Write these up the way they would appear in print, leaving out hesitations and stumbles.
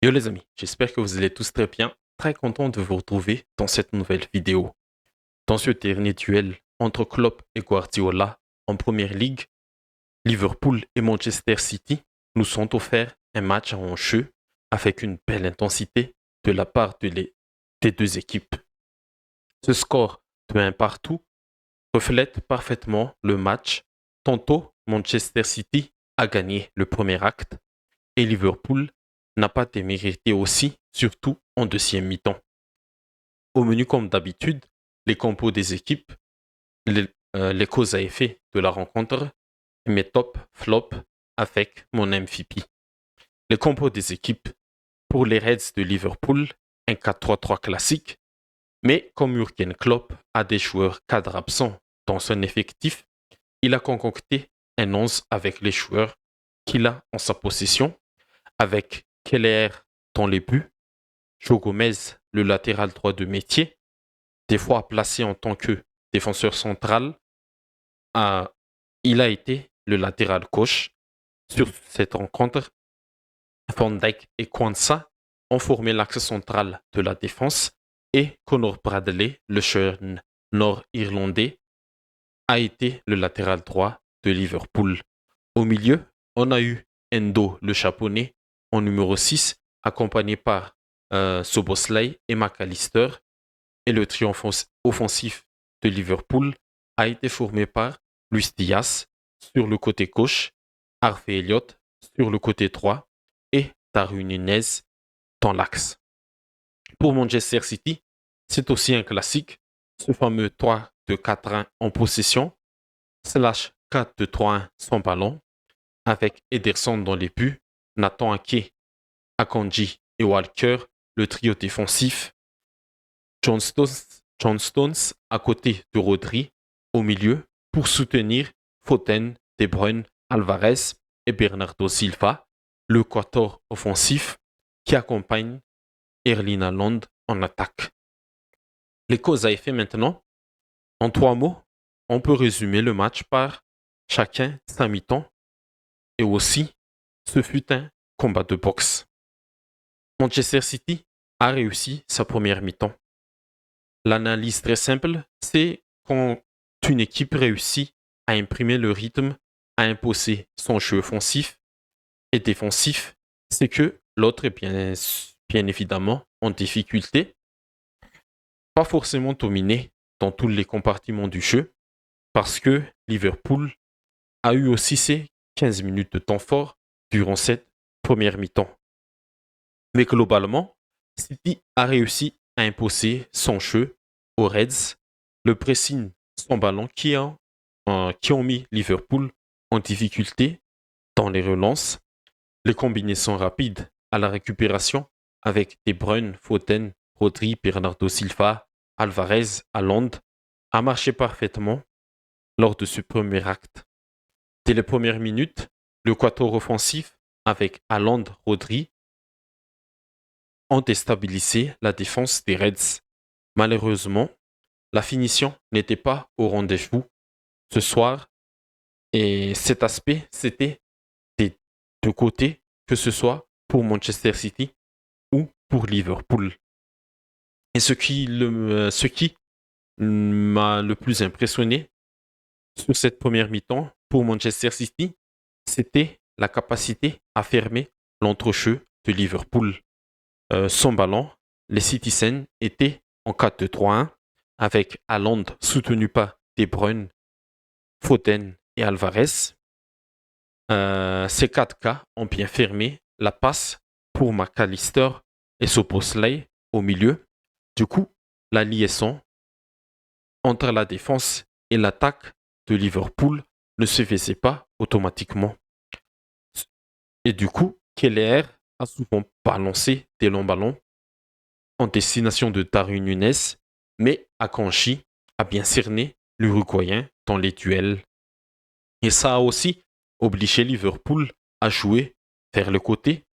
Yo les amis, j'espère que vous allez tous très bien. Très content de vous retrouver dans cette nouvelle vidéo. Dans ce dernier duel entre Klopp et Guardiola en Première Ligue, Liverpool et Manchester City nous sont offerts un match en enjeu avec une belle intensité de la part des deux équipes. Ce score de 1 partout reflète parfaitement le match. Tantôt, Manchester City a gagné le premier acte et Liverpool n'a pas démérité aussi, surtout en deuxième mi-temps. Au menu comme d'habitude, les compos des équipes, les causes à effet de la rencontre, mes top, flop avec mon MVP. Les compos des équipes pour les Reds de Liverpool, un 4-3-3 classique, mais comme Jürgen Klopp a des joueurs cadres absents dans son effectif, il a concocté un 11 avec les joueurs qu'il a en sa possession, avec Keller dans les buts, Joe Gomez, le latéral droit de métier, des fois placé en tant que défenseur central, il a été le latéral gauche. Sur cette rencontre, Van Dijk et Kwanzaa ont formé l'axe central de la défense et Conor Bradley, le jeune nord-irlandais, a été le latéral droit de Liverpool. Au milieu, on a eu Endo, le japonais, en numéro 6, accompagné par Soboslai et McAllister. Et le trio offensif de Liverpool a été formé par Luis Diaz sur le côté gauche, Harvey Elliott sur le côté droit et Darwin Nunez dans l'axe. Pour Manchester City, c'est aussi un classique, ce fameux 3-2-4-1 en possession, slash 4-2-3-1 sans ballon, avec Ederson dans les buts, Nathan Ake, Akanji et Walker, le trio défensif, John Stones à côté de Rodri, au milieu, pour soutenir Foden, De Bruyne, Alvarez et Bernardo Silva, le quator offensif qui accompagne Erling Haaland en attaque. Les causes à effet maintenant. En 3 mots, on peut résumer le match par chacun sa mi-temps et aussi ce fut un combat de boxe. Manchester City a réussi sa première mi-temps. L'analyse très simple, c'est quand une équipe réussit à imprimer le rythme, à imposer son jeu offensif et défensif, c'est que l'autre est bien évidemment en difficulté, pas forcément dominé dans tous les compartiments du jeu, parce que Liverpool a eu aussi ses 15 minutes de temps fort durant cette première mi-temps. Mais globalement, City a réussi à imposer son jeu aux Reds, le pressing sans ballon qui ont mis Liverpool en difficulté dans les relances, les combinaisons rapides à la récupération avec De Bruyne, Foden, Rodri, Bernardo Silva, Alvarez, Haaland a marché parfaitement lors de ce premier acte. Dès les premières minutes, le quator offensif avec Haaland, Rodri ont déstabilisé la défense des Reds. Malheureusement, la finition n'était pas au rendez-vous ce soir et cet aspect, c'était des deux côtés, que ce soit pour Manchester City ou pour Liverpool. Et ce qui m'a le plus impressionné sur cette première mi-temps pour Manchester City, c'était la capacité à fermer l'entrejeu de Liverpool. Sans ballon, les Citizens étaient en 4-2-3-1 avec Haaland soutenu par De Bruyne, Foden et Alvarez. Ces 4 cas ont bien fermé la passe pour McAllister et Soboslai au milieu. Du coup, la liaison entre la défense et l'attaque de Liverpool ne se faisait pas automatiquement. Et du coup, Keller a souvent balancé des longs ballons en destination de Darwin Nunez, mais Akanji a bien cerné l'Uruguayen dans les duels. Et ça a aussi obligé Liverpool à jouer vers le côté.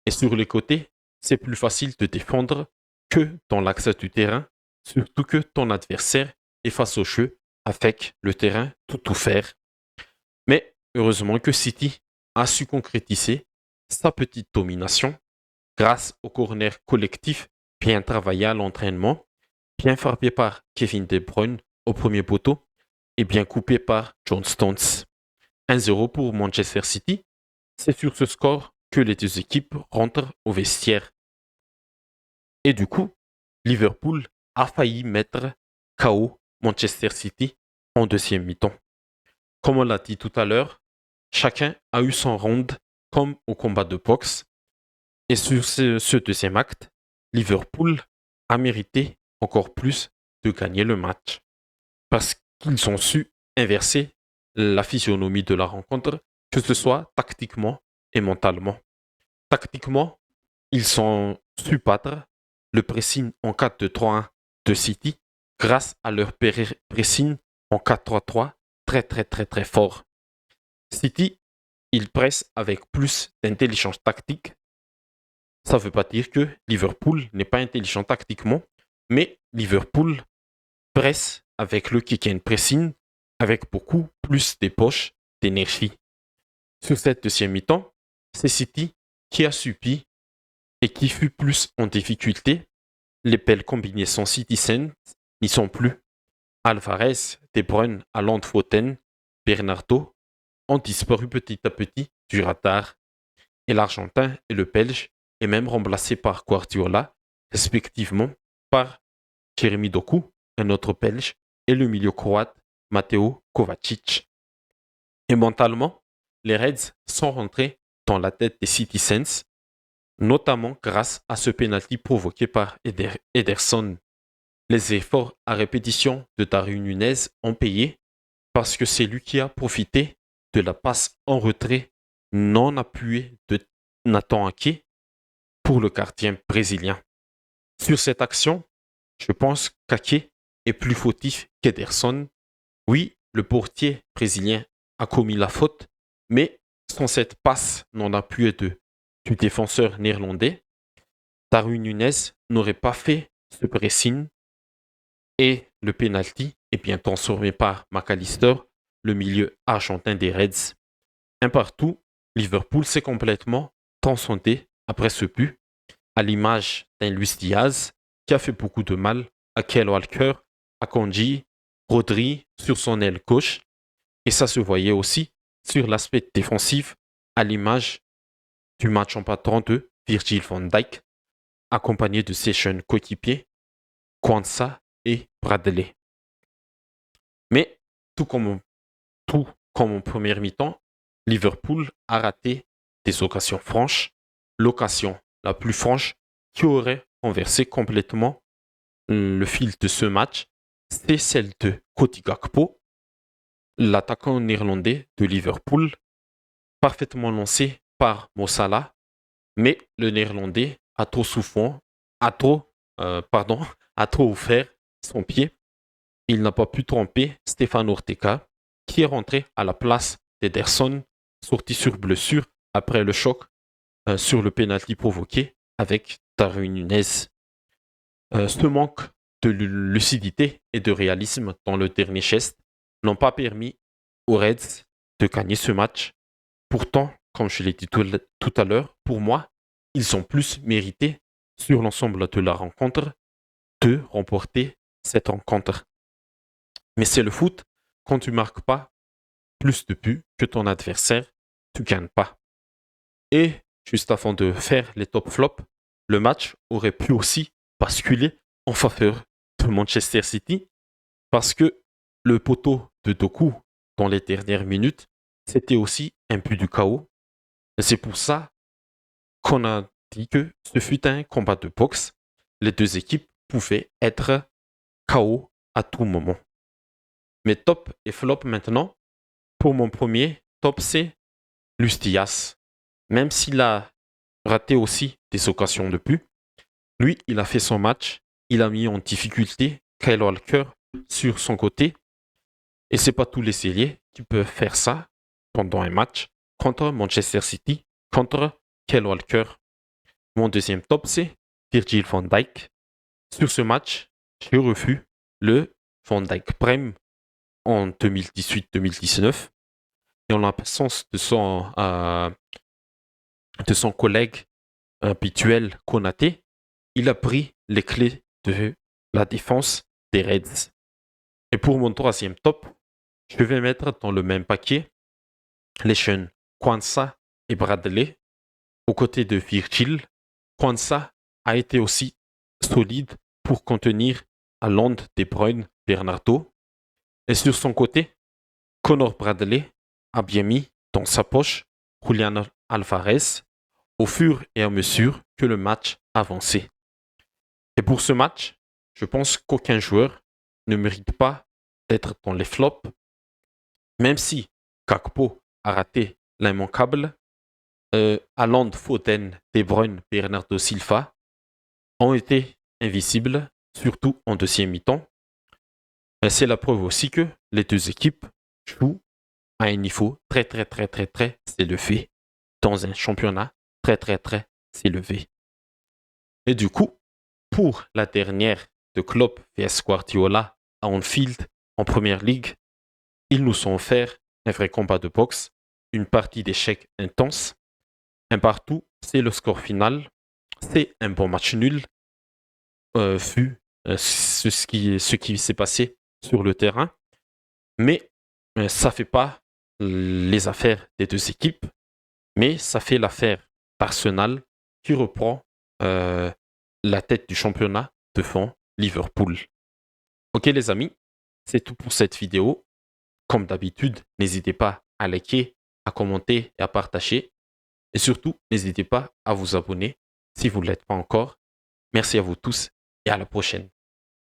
Et sur les côtés, c'est plus facile de défendre que dans l'axe du terrain, surtout que ton adversaire est face au jeu avec le terrain tout ouvert. Mais heureusement que City a su concrétiser sa petite domination grâce au corner collectif bien travaillé à l'entraînement, bien frappé par Kevin De Bruyne au premier poteau et bien coupé par John Stones. 1-0 pour Manchester City. C'est sur ce score que les deux équipes rentrent au vestiaire. Et du coup, Liverpool a failli mettre KO Manchester City en deuxième mi-temps. Comme on l'a dit tout à l'heure, chacun a eu son round comme au combat de boxe. Et sur ce deuxième acte, Liverpool a mérité encore plus de gagner le match. Parce qu'ils ont su inverser la physionomie de la rencontre, que ce soit tactiquement et mentalement. Tactiquement, ils ont su battre le pressing en 4-2-3-1 de City grâce à leur pressing en 4-3-3 très très très très fort. City, ils pressent avec plus d'intelligence tactique. Ça ne veut pas dire que Liverpool n'est pas intelligent tactiquement, mais Liverpool presse avec le kick and pressing avec beaucoup plus de poches d'énergie. Sur cette deuxième mi-temps, c'est City qui a subi et qui fut plus en difficulté. Les belles combinaisons Citizens n'y sont plus. Alvarez, De Bruyne, Haaland, Foden, Bernardo ont disparu petit à petit du radar. Et l'Argentin et le Belge est même remplacé par Guardiola, respectivement par Jeremy Doku, un autre Belge, et le milieu croate Mateo Kovacic. Et mentalement, les Reds sont rentrés dans la tête des Citizens, notamment grâce à ce penalty provoqué par Ederson. Les efforts à répétition de Darwin Nunez ont payé parce que c'est lui qui a profité de la passe en retrait non appuyée de Nathan Ake pour le gardien brésilien. Sur cette action, je pense qu'Ake est plus fautif qu'Ederson. Oui, le portier brésilien a commis la faute, mais sans cette passe non appuyée du défenseur néerlandais, Darwin Nunez n'aurait pas fait ce pressing et le penalty est bien transformé par McAllister, le milieu argentin des Reds. Un partout, Liverpool s'est complètement transcendé après ce but, à l'image d'un Luis Diaz qui a fait beaucoup de mal à Kyle Walker, à Kanji, Rodri sur son aile gauche. Et ça se voyait aussi sur l'aspect défensif, à l'image du match en patron de Virgil van Dijk, accompagné de ses jeunes coéquipiers, Kwanzaa et Bradley. Mais tout comme en première mi-temps, Liverpool a raté des occasions franches. L'occasion la plus franche qui aurait renversé complètement le fil de ce match, c'est celle de Cody Gakpo, l'attaquant néerlandais de Liverpool, parfaitement lancé par Mo Salah, mais le néerlandais a trop souffert, a trop offert son pied. Il n'a pas pu tromper Stéphane Ortega, qui est rentré à la place d'Ederson, sorti sur blessure après le choc sur le penalty provoqué avec Darwin Nunez. Ce manque de lucidité et de réalisme dans le dernier geste n'ont pas permis aux Reds de gagner ce match. Pourtant, comme je l'ai dit tout à l'heure, pour moi, ils ont plus mérité sur l'ensemble de la rencontre de remporter cette rencontre. Mais c'est le foot, quand tu marques pas plus de buts que ton adversaire, tu gagnes pas. Et juste avant de faire les top flops, le match aurait pu aussi basculer en faveur de Manchester City parce que le poteau de Doku dans les dernières minutes, c'était aussi un but du chaos. Et c'est pour ça qu'on a dit que ce fut un combat de boxe. Les deux équipes pouvaient être KO à tout moment. Mes top et flop maintenant. Pour mon premier top, c'est Lustias. Même s'il a raté aussi des occasions de but, lui, il a fait son match. Il a mis en difficulté Kyle Walker sur son côté. Et c'est pas tous les ailiers qui peuvent faire ça pendant un match contre Manchester City, contre Kyle Walker. Mon deuxième top, c'est Virgil van Dijk. Sur ce match, j'ai revu le Van Dijk Prime en 2018-2019. Et en l'absence de son collègue habituel Konaté, il a pris les clés de la défense des Reds. Et pour mon troisième top, je vais mettre dans le même paquet les jeunes Kwanzaa et Bradley. Aux côtés de Virgil, Kwanzaa a été aussi solide pour contenir à l'onde De Bruyne Bernardo. Et sur son côté, Connor Bradley a bien mis dans sa poche Julian Alvarez au fur et à mesure que le match avançait. Et pour ce match, je pense qu'aucun joueur ne mérite pas d'être dans les flops, même si Gakpo a raté l'immanquable. Haaland, Foden, De Bruyne, Bernardo Silva ont été invisibles, surtout en deuxième mi-temps. C'est la preuve aussi que les deux équipes jouent à un niveau très élevé dans un championnat très élevé. Et du coup, pour la dernière de Klopp vs Guardiola à Anfield en Première Ligue, ils nous ont offert un vrai combat de boxe, une partie d'échecs intense. Un partout, c'est le score final. C'est un bon match nul, vu ce qui s'est passé sur le terrain. Mais ça ne fait pas les affaires des deux équipes, mais ça fait l'affaire d'Arsenal qui reprend la tête du championnat devant Liverpool. Ok les amis, c'est tout pour cette vidéo. Comme d'habitude, n'hésitez pas à liker, à commenter et à partager. Et surtout, n'hésitez pas à vous abonner si vous ne l'êtes pas encore. Merci à vous tous et à la prochaine.